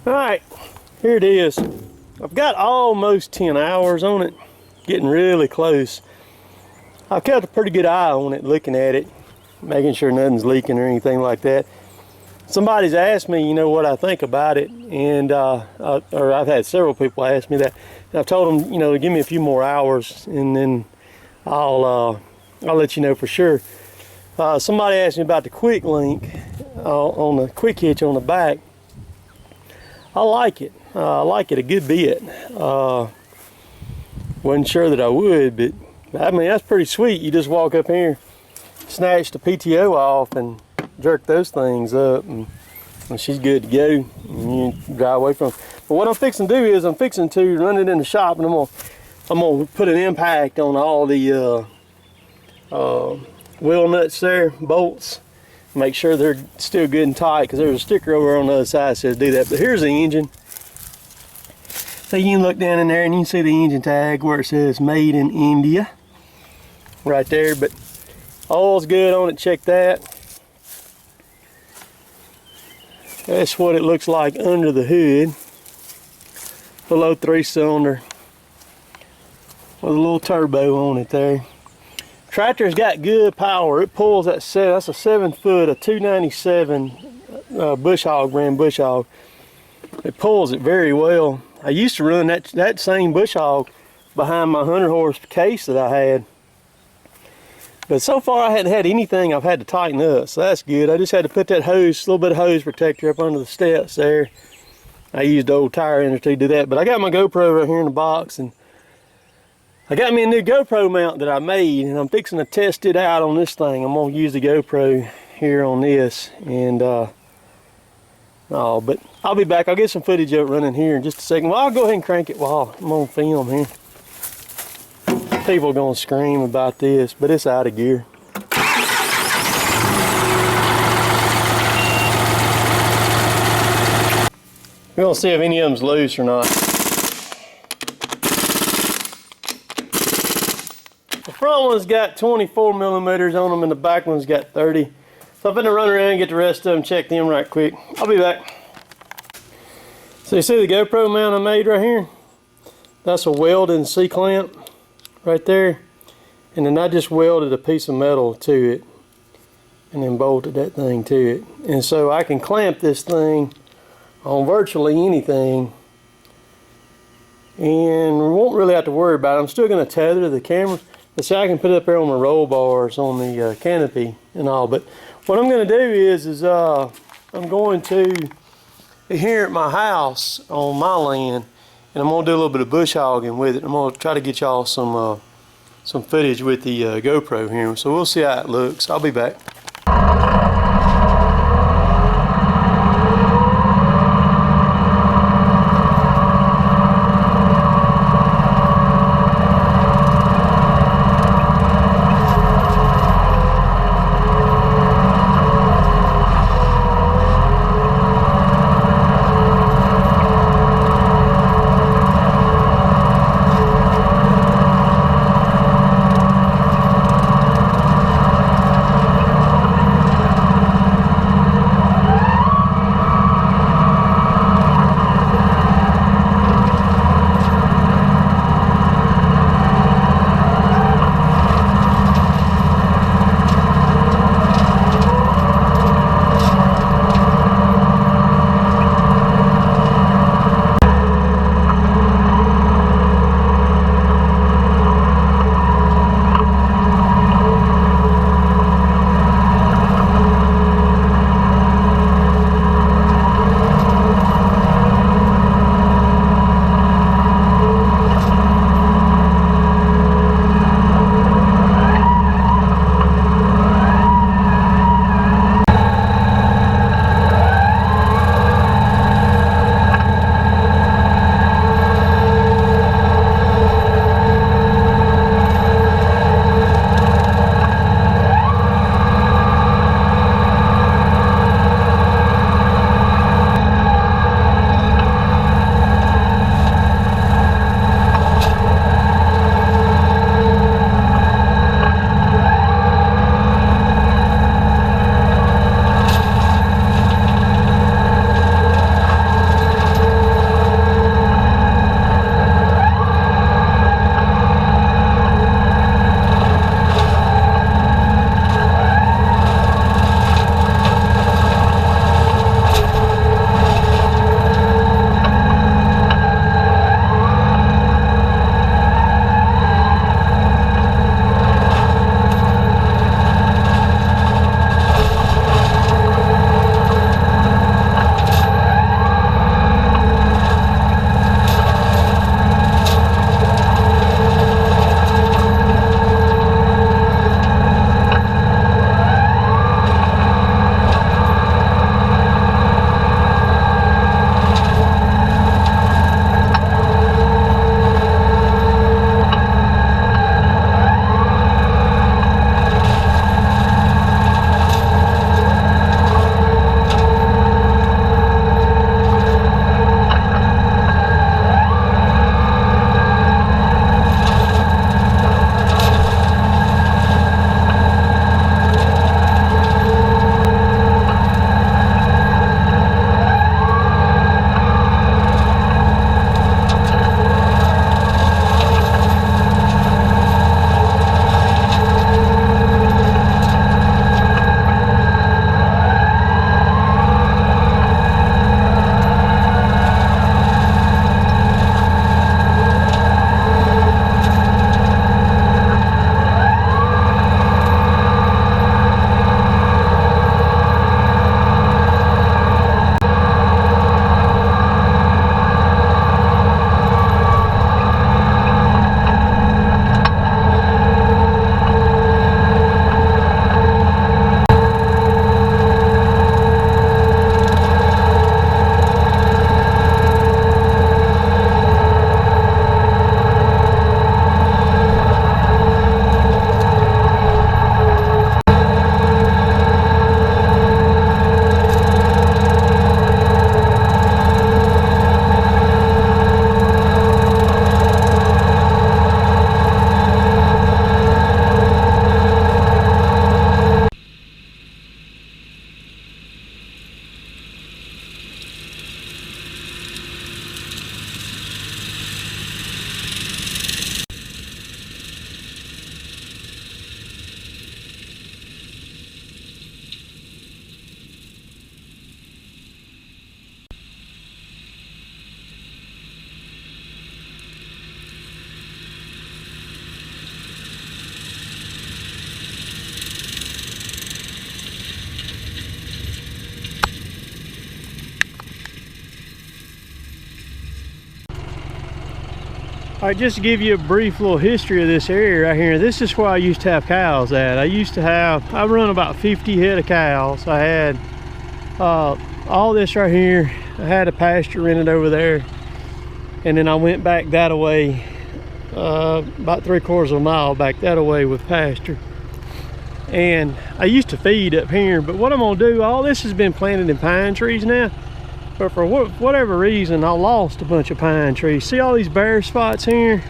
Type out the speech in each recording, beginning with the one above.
All right, here it is. I've got almost 10 hours on it, getting really close. I've kept a pretty good eye on it, looking at it, making sure nothing's leaking or anything like that. Somebody's asked me, you know, what I think about it, and or I've had several people ask me that. And I've told them, you know, give me a few more hours, and then I'll let you know for sure. Somebody asked me about the quick link on the quick hitch on the back. I like it. I like it a good bit. Wasn't sure that I would, but I mean, that's pretty sweet. You just walk up here, snatch the PTO off, and jerk those things up, and she's good to go. And you drive away from them. But what I'm fixing to do is I'm fixing to run it in the shop, and I'm gonna put an impact on all the wheel nuts there, bolts. Make sure they're still good and tight, because there's a sticker over on the other side that says do that. But here's the engine. So you can look down in there and you can see the engine tag where it says made in India right there. But oil's good on it, check that. That's what it looks like under the hood. Below 3-cylinder with a little turbo on it there. Tractor's got good power. It pulls that that's a 7-foot, a 297 bush hog brand bush hog. It pulls it very well. I used to run that same bush hog behind my 100-horse case that I had. But so far I hadn't had anything I've had to tighten up, so that's good. I just had to put that hose, a little bit of hose protector up under the steps there. I used the old tire ender to do that. But I got my GoPro right here in the box, and I got me a new GoPro mount that I made, and I'm fixing to test it out on this thing. I'm gonna use the GoPro here on this, and but I'll be back. I'll get some footage of it running here in just a second. Well, I'll go ahead and crank it while I'm on film here. People are gonna scream about this, but it's out of gear. We're gonna see if any of them's loose or not. The front one's got 24 millimeters on them and the back one's got 30. So I'm gonna run around and get the rest of them, check them right quick. I'll be back. So you see the GoPro mount I made right here? That's a welded C-clamp right there. And then I just welded a piece of metal to it and then bolted that thing to it. And so I can clamp this thing on virtually anything, and we won't really have to worry about it. I'm still going to tether the camera, but see, I can put it up there on my roll bars on the canopy and all. But what I'm going to do is I'm going to be here at my house on my land, and I'm going to do a little bit of bush hogging with it. I'm going to try to get y'all some footage with the GoPro here, so we'll see how it looks. I'll be back. All right, just to give you a brief little history of this area right here. This is where I used to have cows at. I run about 50 head of cows. I had all this right here. I had a pasture rented over there. And then I went back that away, about 3/4 of a mile back that away with pasture. And I used to feed up here, but what I'm gonna do, all this has been planted in pine trees now. But for whatever reason, I lost a bunch of pine trees. See all these bare spots here?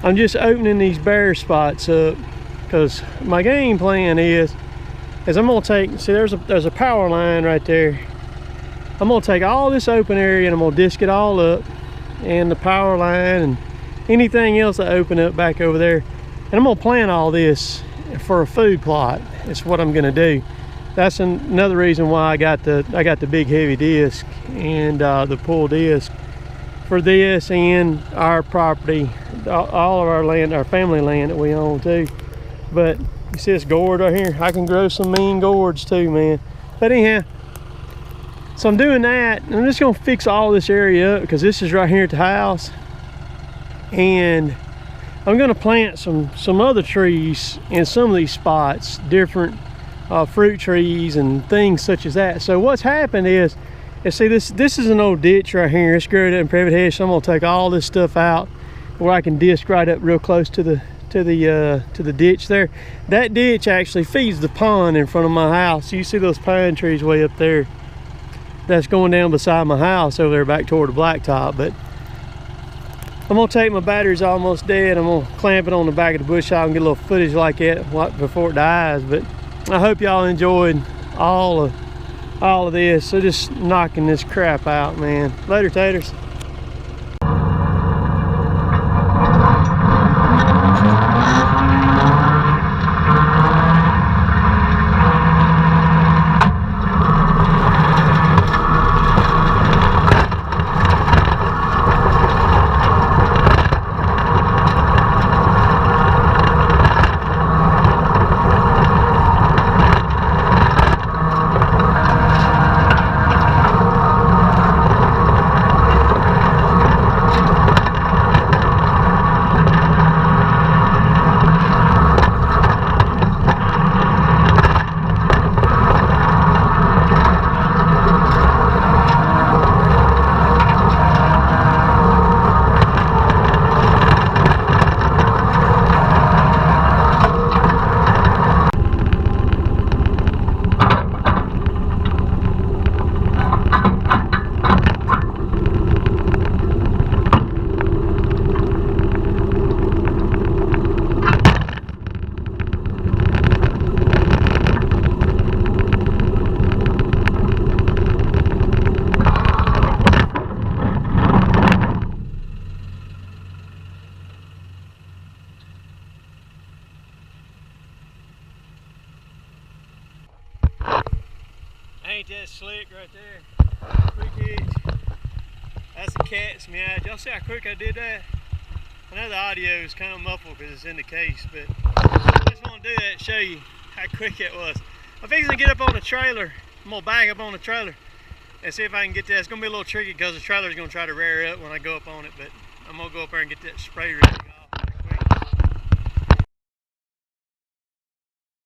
I'm just opening these bare spots up because my game plan is I'm gonna take, see there's a power line right there. I'm gonna take all this open area and I'm gonna disc it all up, and the power line and anything else I open up back over there. And I'm gonna plant all this for a food plot. It's what I'm gonna do. That's another reason why I got the big heavy disc and the pull disc for this and our property, all of our land, our family land that we own too. But you see this gourd right here? I can grow some mean gourds too, man. But anyhow, so I'm doing that, and I'm just gonna fix all this area up because this is right here at the house. And I'm gonna plant some other trees in some of these spots, different fruit trees and things such as that. So what's happened is see this is an old ditch right here. It's growing up in privet hedge, so I'm gonna take all this stuff out where I can disc right up real close to the ditch there. That ditch actually feeds the pond in front of my house. You see those pine trees way up there? That's going down beside my house over there back toward the blacktop. But I'm gonna take, my battery's almost dead. I'm gonna clamp it on the back of the bush hog and get a little footage like that before it dies. But I hope y'all enjoyed all of this. So just knocking this crap out, man. Later, taters. Ain't that slick right there? Quick hitch. That's a cat's meow. Y'all see how quick I did that? I know the audio is kind of muffled because it's in the case, but I just want to do that to show you how quick it was. I'm fixing to get up on the trailer. I'm going to back up on the trailer and see if I can get that. It's going to be a little tricky because the trailer is going to try to rear up when I go up on it, but I'm going to go up there and get that spray ready.